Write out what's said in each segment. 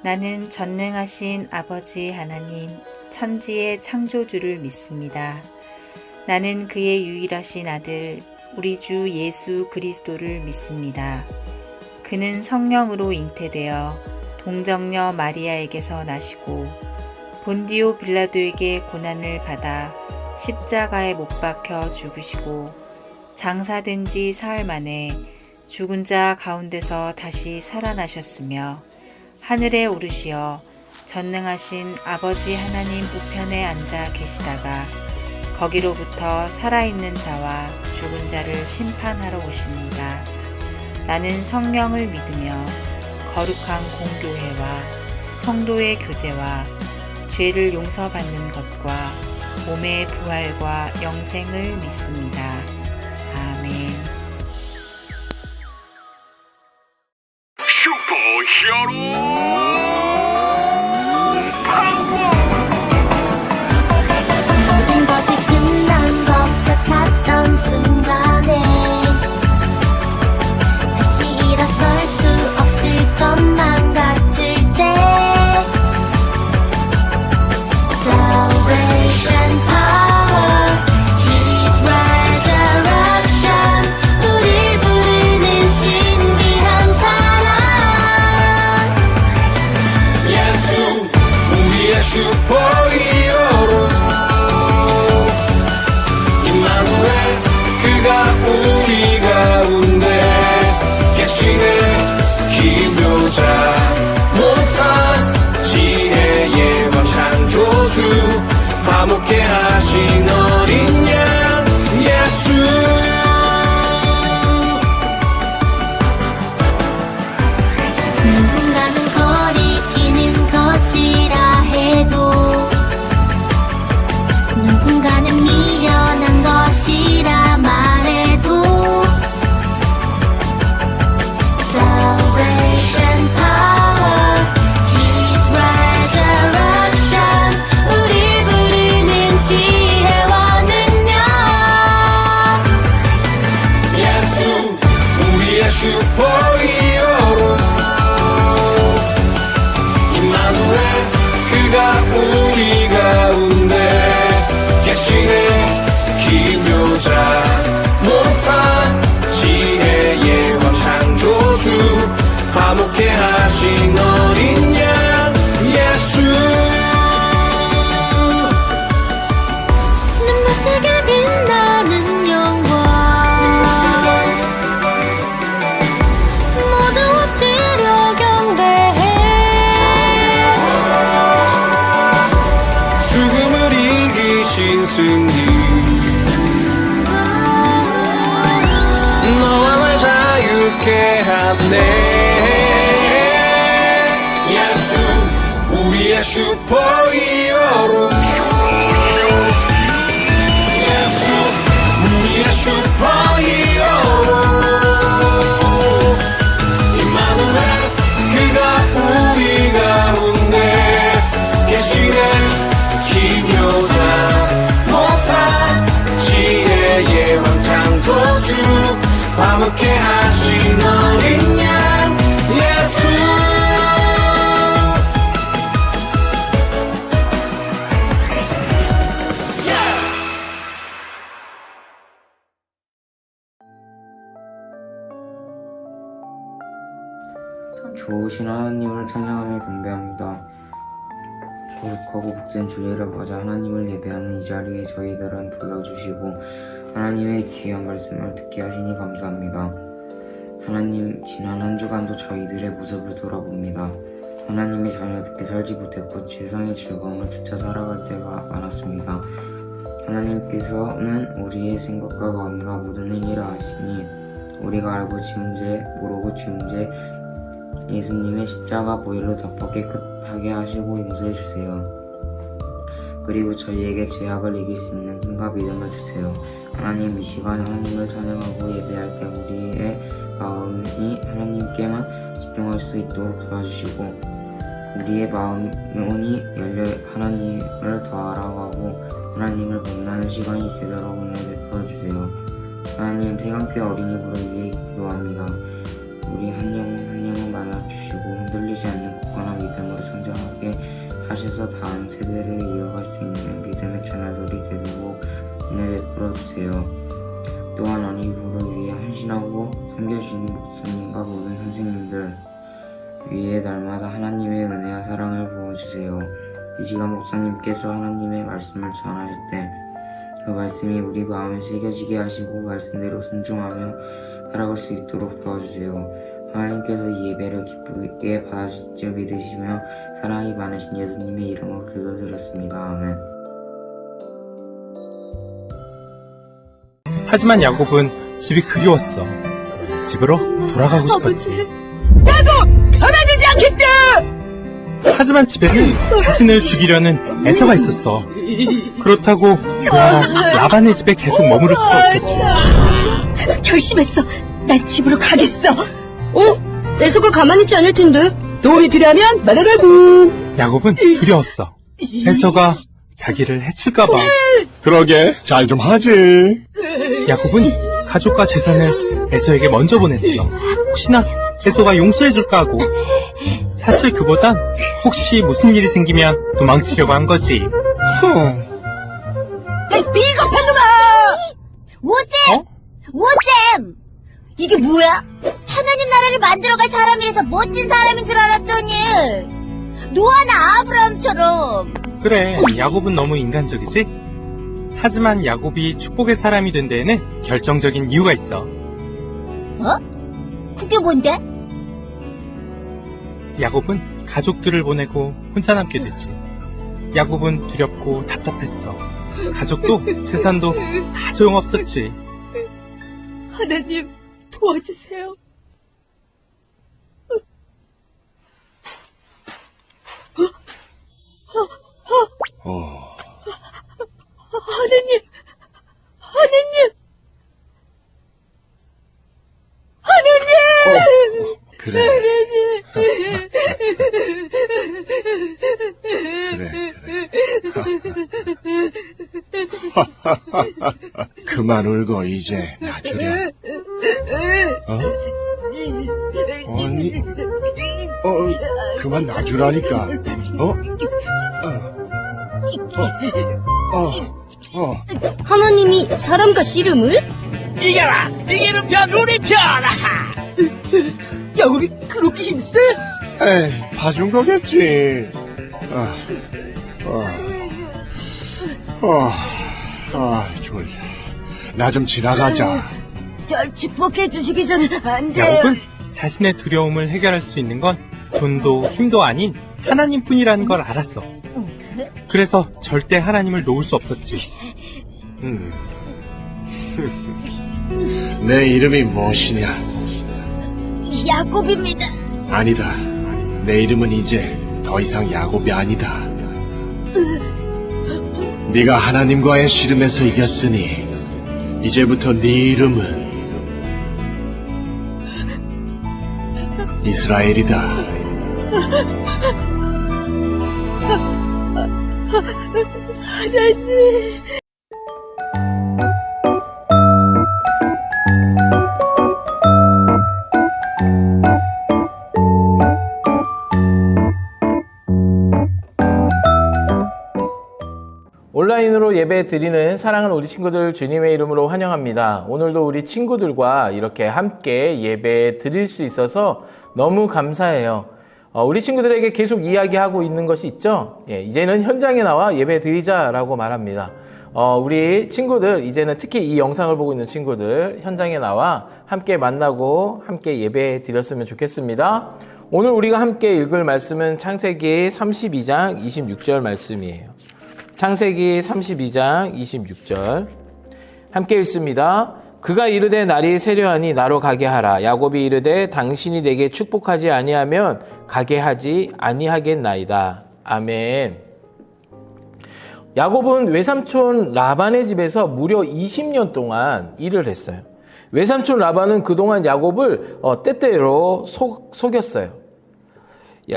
나는 전능하신 아버지 하나님, 천지의 창조주를 믿습니다. 나는 그의 유일하신 아들, 우리 주 예수 그리스도를 믿습니다. 그는 성령으로 잉태되어 동정녀 마리아에게서 나시고 본디오 빌라도에게 고난을 받아 십자가에 못 박혀 죽으시고 장사된 지 사흘 만에 죽은 자 가운데서 다시 살아나셨으며 하늘에 오르시어 전능하신 아버지 하나님 우편에 앉아 계시다가 거기로부터 살아있는 자와 죽은 자를 심판하러 오십니다. 나는 성령을 믿으며 거룩한 공교회와 성도의 교제와 죄를 용서받는 것과 몸의 부활과 영생을 믿습니다. 아멘. 슈퍼히어로 모든 것이 끝난 것 같았던 순간에 다시 일어설 수 없을 것만 같을 때 Salvation power, His resurrection 우릴 부르는 신비한 사랑 예수 우리의 슈퍼히어로 임마누엘 그가 우리 가운데 계시네 기묘자 모사 지혜의 왕 창조주 화목케 하신 어린 양 예수 누군가는 거리끼는 것이라 해도 누군가는 미련한 것이라 말해도 Salvation power, His resurrection 우릴 부르는 지혜와 능력 예수 우리의 슈퍼히어로 임마누엘 그가 우리 가운데 계시네 기묘자 모사 지혜의 왕 창조주 화목케 하신 어린 양 예수 눈부시게 빛나는 영광 모두 엎드려 경배해 죽음을 이기신 승리 너와 날 자유케 하네 예수 우리의 슈퍼히어로 예수 우리의 슈퍼히어로 임마누엘 그가 우리 가운데 계시네 기묘자 모사 지혜의 왕 창조주 화목케 하신 어린 양 예수 좋으신 하나님을 찬양하며 경배합니다. 거룩하고 복된 주례를 맞아 하나님을 예배하는 이 자리에 저희들은 불러주시고 하나님의 귀한 말씀을 듣게 하시니 감사합니다. 하나님, 지난 한 주간도 저희들의 모습을 돌아봅니다. 하나님의 자녀답게 살지 못했고 세상의 즐거움을 쫓아 살아갈 때가 많았습니다. 하나님께서는 우리의 생각과 마음과 모든 행위를 아시니 우리가 알고 지은 죄, 모르고 지은 죄 예수님의 십자가 보혈로 덮어 깨끗하게 하시고 용서해 주세요. 그리고 저희에게 죄악을 이길 수 있는 힘과 믿음을 주세요. 하나님, 이 시간 하나님을 찬양하고 예배할 때 우리의 마음이 하나님께만 집중할 수 있도록 도와주시고 우리의 마음이 열려 하나님을 더 알아가고 하나님을 만나는 시간이 되도록 은혜 베풀어 주세요. 하나님, 태강교회 어린이부를 위해 기도합니다. 우리 한 영혼 한 영혼 만나주시고 흔들리지 않는 굳건한 믿음으로 인도하셔서 다음 세대를 이어갈 수 있는 믿음의 전하들이 되도록 은혜 베풀어 주세요. 또한 언니부를 위해 헌신하고 섬겨주시는 목사님과 모든 선생님들 위에 날마다 하나님의 은혜와 사랑을 부어주세요. 이 시간 목사님께서 하나님의 말씀을 전하실 때 그 말씀이 우리 마음에 새겨지게 하시고 말씀대로 순종하며 살아갈 수 있도록 도와주세요. 하나님께서 이 예배를 기쁘게 받아주실 줄 믿으시며 사랑이 많으신 예수님의 이름으로 기도드렸습니다. 아멘. 하지만 야곱은 집이 그리웠어. 집으로 돌아가고 싶었지. 가만두지 않겠다! 하지만 집에는 자신을 죽이려는 에서가 있었어. 그렇다고 교활한 라반의 집에 계속 머무를 수가 없었지. 결심했어. 난 집으로 가겠어. 에서가 가만히 있지 않을 텐데. 도움이 필요하면 말하라고. 야곱은 두려웠어. 에서가 자기를 해칠까봐. 그러게 잘 좀 하지. 야곱은 가족과 재산을 에서에게 먼저 보냈어. 혹시나 에서가 용서해줄까 하고. 사실 그보단 혹시 무슨 일이 생기면 도망치려고 한 거지. 비겁한 놈아! 오쌤! 오쌤! 이게 뭐야? 하나님 나라를 만들어갈 사람이라서 멋진 사람인 줄 알았더니 노아나 아브라함처럼. 그래, 야곱은 너무 인간적이지? 하지만 야곱이 축복의 사람이 된 데에는 결정적인 이유가 있어. 그게 뭔데? 야곱은 가족들을 보내고 혼자 남게 되지. 야곱은 두렵고 답답했어. 가족도 재산도 다 소용없었지. 하나님 도와주세요. 하나님, 그래. 그만 울고 이제 놔주렴. 아니, 그만 놔주라니까. 하나님이 사람과 씨름을? 이겨라! 이기는 편, 우리 편! 야곱이 그렇게 힘세? 에이, 봐준 거겠지. 졸려. 나 좀 지나가자. 절 축복해 주시기 전에 안 돼요. 야곱은 자신의 두려움을 해결할 수 있는 건 돈도 힘도 아닌 하나님뿐이라는 걸 알았어. 그래서 절대 하나님을 놓을 수 없었지. 내 이름이 무엇이냐? 야곱입니다. 아니다. 내 이름은 이제 더 이상 야곱이 아니다. 네가 하나님과의 씨름에서 이겼으니 이제부터 네 이름은 이스라엘이다. 하나님. 온라인으로 예배 드리는 사랑하는 우리 친구들 주님의 이름으로 환영합니다. 오늘도 우리 친구들과 이렇게 함께 예배 드릴 수 있어서 너무 감사해요. 우리 친구들에게 계속 이야기하고 있는 것이 있죠. 이제는 현장에 나와 예배 드리자라고 말합니다. 우리 친구들, 이제는 특히 이 영상을 보고 있는 친구들 현장에 나와 함께 만나고 함께 예배 드렸으면 좋겠습니다. 오늘 우리가 함께 읽을 말씀은 창세기 32장 26절 말씀이에요. 창세기 32장 26절 함께 읽습니다. 그가 이르되 날이 세려하니 나로 가게 하라. 야곱이 이르되 당신이 내게 축복하지 아니하면 가게 하지 아니하겠나이다. 아멘. 야곱은 외삼촌 라반의 집에서 무려 20년 동안 일을 했어요. 외삼촌 라반은 그동안 야곱을 때때로 속였어요.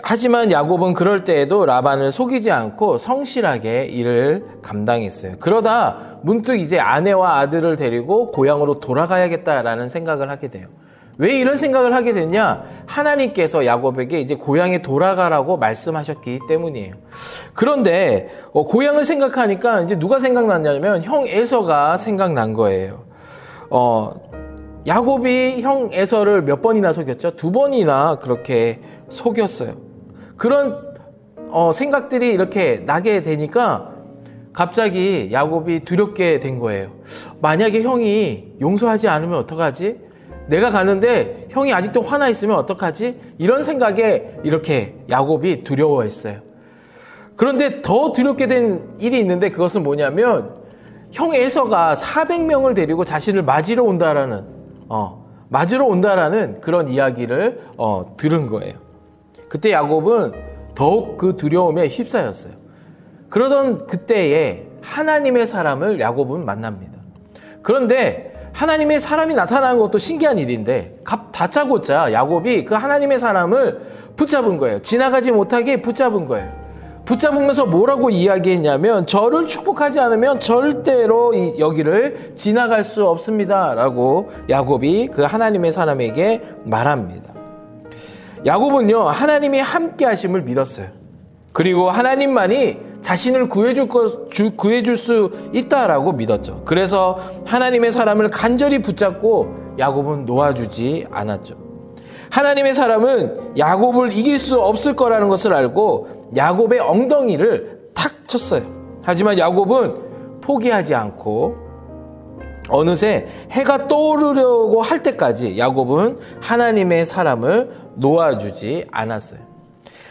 하지만 야곱은 그럴 때에도 라반을 속이지 않고 성실하게 일을 감당했어요. 그러다 문득 이제 아내와 아들을 데리고 고향으로 돌아가야겠다라는 생각을 하게 돼요. 왜 이런 생각을 하게 됐냐? 하나님께서 야곱에게 이제 고향에 돌아가라고 말씀하셨기 때문이에요. 그런데 고향을 생각하니까 이제 누가 생각났냐면 형 에서가 생각난 거예요. 야곱이 형 에서를 몇 번이나 속였죠? 2번이나 그렇게 속였어요. 그런 생각들이 이렇게 나게 되니까 갑자기 야곱이 두렵게 된 거예요. 만약에 형이 용서하지 않으면 어떡하지? 내가 가는데 형이 아직도 화나 있으면 어떡하지? 이런 생각에 이렇게 야곱이 두려워했어요. 그런데 더 두렵게 된 일이 있는데 그것은 뭐냐면 형 에서가 400명을 데리고 자신을 맞으러 온다라는 그런 이야기를 들은 거예요. 그때 야곱은 더욱 그 두려움에 휩싸였어요. 그러던 그때에 하나님의 사람을 야곱은 만납니다. 그런데 하나님의 사람이 나타나는 것도 신기한 일인데 다짜고짜 야곱이 그 하나님의 사람을 붙잡은 거예요. 지나가지 못하게 붙잡은 거예요. 붙잡으면서 뭐라고 이야기했냐면 저를 축복하지 않으면 절대로 여기를 지나갈 수 없습니다 라고 야곱이 그 하나님의 사람에게 말합니다. 야곱은요 하나님이 함께 하심을 믿었어요. 그리고 하나님만이 자신을 구해줄 수 있다라고 믿었죠. 그래서 하나님의 사람을 간절히 붙잡고 야곱은 놓아주지 않았죠. 하나님의 사람은 야곱을 이길 수 없을 거라는 것을 알고 야곱의 엉덩이를 탁 쳤어요. 하지만 야곱은 포기하지 않고 어느새 해가 떠오르려고 할 때까지 야곱은 하나님의 사람을 놓아주지 않았어요.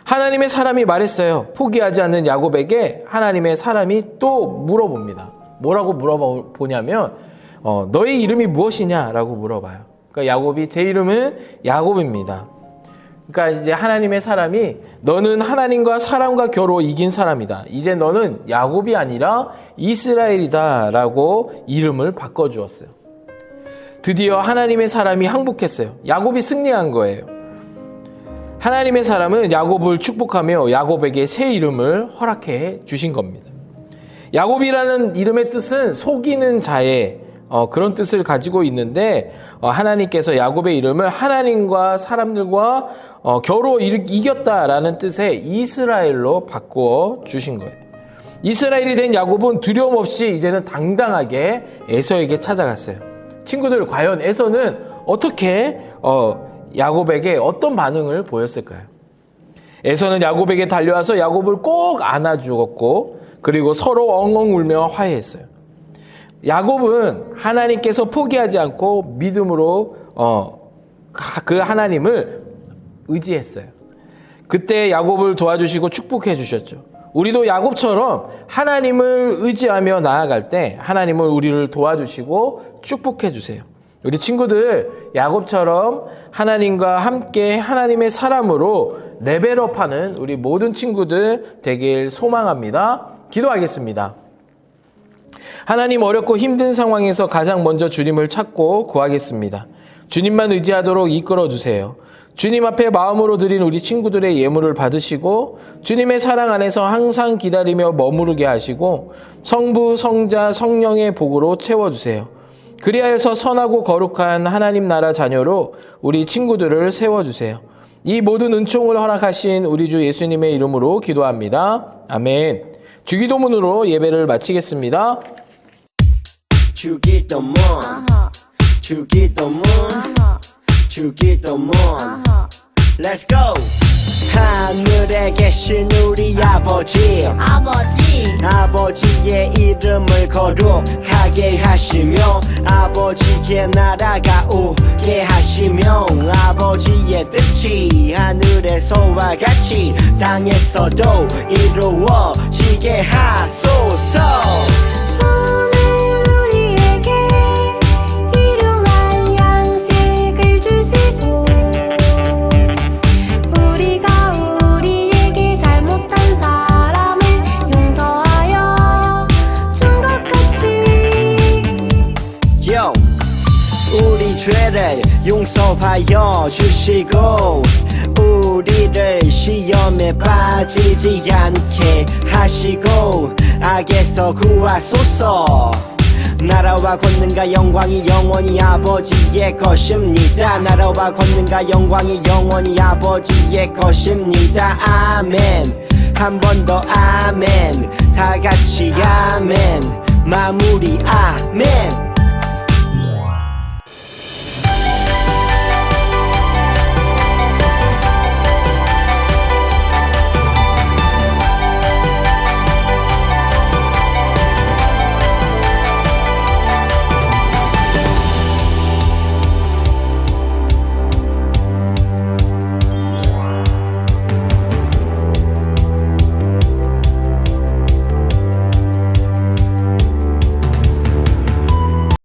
하나님의 사람이 말했어요. 포기하지 않는 야곱에게 하나님의 사람이 또 물어봅니다. 뭐라고 물어보냐면 너의 이름이 무엇이냐라고 물어봐요. 그러니까 야곱이 제 이름은 야곱입니다. 그러니까 이제 하나님의 사람이 너는 하나님과 사람과 겨루 이긴 사람이다. 이제 너는 야곱이 아니라 이스라엘이다라고 이름을 바꿔주었어요. 드디어 하나님의 사람이 항복했어요. 야곱이 승리한 거예요. 하나님의 사람은 야곱을 축복하며 야곱에게 새 이름을 허락해 주신 겁니다. 야곱이라는 이름의 뜻은 속이는 자의 그런 뜻을 가지고 있는데 하나님께서 야곱의 이름을 하나님과 사람들과 겨루 이겼다라는 뜻의 이스라엘로 바꾸어 주신 거예요. 이스라엘이 된 야곱은 두려움 없이 이제는 당당하게 에서에게 찾아갔어요. 친구들, 과연 에서는 어떻게 야곱에게 어떤 반응을 보였을까요? 에서는 야곱에게 달려와서 야곱을 꼭 안아주었고 그리고 서로 엉엉 울며 화해했어요. 야곱은 하나님께서 포기하지 않고 믿음으로 그 하나님을 의지했어요. 그때 야곱을 도와주시고 축복해 주셨죠. 우리도 야곱처럼 하나님을 의지하며 나아갈 때 하나님은 우리를 도와주시고 축복해 주세요. 우리 친구들 야곱처럼 하나님과 함께 하나님의 사람으로 레벨업하는 우리 모든 친구들 되길 소망합니다. 기도하겠습니다. 하나님, 어렵고 힘든 상황에서 가장 먼저 주님을 찾고 구하겠습니다. 주님만 의지하도록 이끌어 주세요. 주님 앞에 마음으로 드린 우리 친구들의 예물을 받으시고 주님의 사랑 안에서 항상 기다리며 머무르게 하시고 성부, 성자, 성령의 복으로 채워주세요. 그리하여서 선하고 거룩한 하나님 나라 자녀로 우리 친구들을 세워주세요. 이 모든 은총을 허락하신 우리 주 예수님의 이름으로 기도합니다. 아멘. 주기도문으로 예배를 마치겠습니다. 주기도문 주기도문 주기도문 Let's go! 하늘에 계신 우리 아버지의 이름을 거룩하게 하시며 아버지의 나라가 오게 하시며 아버지의 뜻이 하늘에서와 같이 땅에서도 이루어지게 하소서. 죄를 용서하여 주시고 우리를 시험에 빠지지 않게 하시고 악에서 구하소서. 나라와 권능과 영광이 영원히 아버지의 것입니다. 나라와 권능과 영광이 영원히 아버지의 것입니다. 아멘. 한 번 더 아멘. 다 같이 아멘. 마무리 아멘.